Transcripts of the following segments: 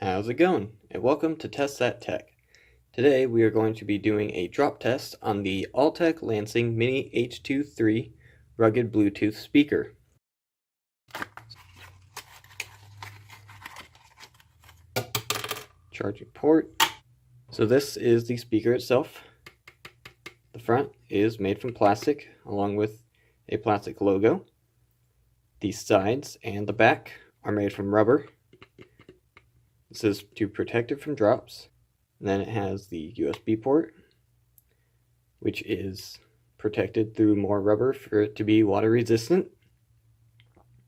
How's it going? And welcome to Test That Tech. Today we are going to be doing a drop test on the Altec Lansing Mini H2O rugged Bluetooth speaker. Charging port. So this is the speaker itself. The front is made from plastic along with a plastic logo. The sides and the back are made from rubber. This is to protect it from drops. And then it has the USB port, which is protected through more rubber for it to be water resistant.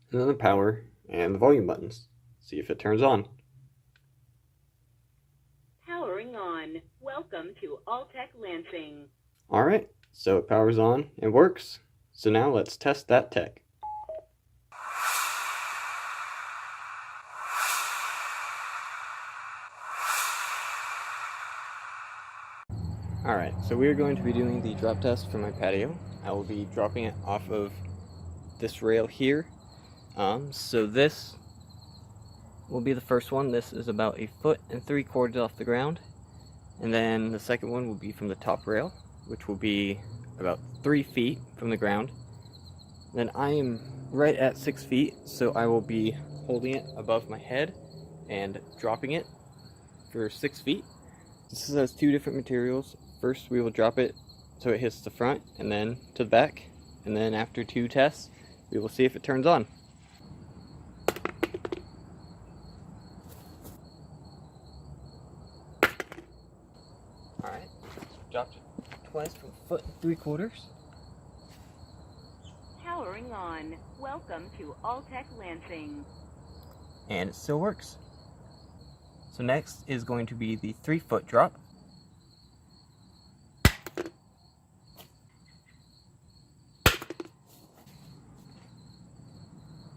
And then the power and the volume buttons. See if it turns on. Powering on. Welcome to Altec Lansing. Alright, so it powers on and works. So now let's test that tech. Alright, so we are going to be doing the drop test for my patio. I will be dropping it off of this rail here. So this will be the first one. This is about 1.75 feet off the ground. And then the second one will be from the top rail, which will be about 3 feet from the ground. Then I am right at 6 feet, so I will be holding it above my head and dropping it for 6 feet. This has 2 different materials. First we will drop it so it hits the front and then to the back, and then after 2 tests we will see if it turns on. Alright, dropped it twice from 1.75 feet. Powering on. Welcome to Altec Lansing. And it still works. So next is going to be the 3-foot drop.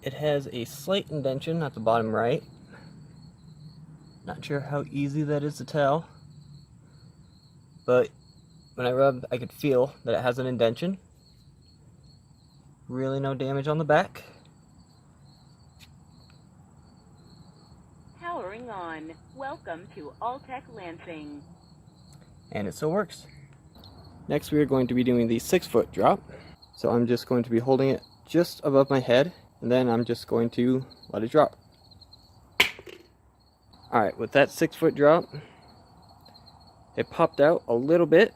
It has a slight indentation at the bottom right. Not sure how easy that is to tell, but when I rubbed, I could feel that it has an indentation. Really no damage on the back. Powering on. Welcome to Altec Lansing. And it still works. Next we are going to be doing the 6-foot drop. So I'm just going to be holding it just above my head, and then I'm just going to let it drop. Alright, with that 6-foot drop, it popped out a little bit.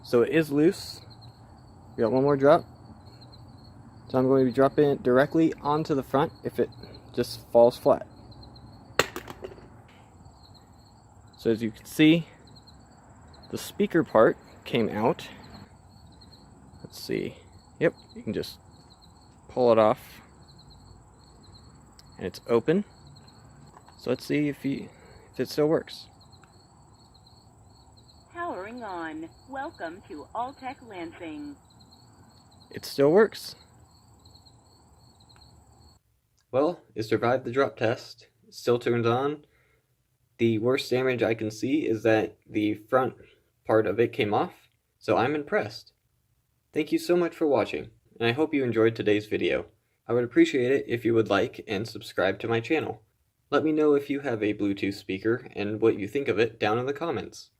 So it is loose. We got one more drop. So I'm going to be dropping it directly onto the front if it just falls flat. So as you can see, the speaker part came out. Let's see. Yep, you can just pull it off. And it's open. So let's see if it still works. Powering on. Welcome to Altec Lansing. It still works. Well, it survived the drop test. It still turns on. The worst damage I can see is that the front part of it came off, so I'm impressed. Thank you so much for watching, and I hope you enjoyed today's video. I would appreciate it if you would like and subscribe to my channel. Let me know if you have a Bluetooth speaker and what you think of it down in the comments.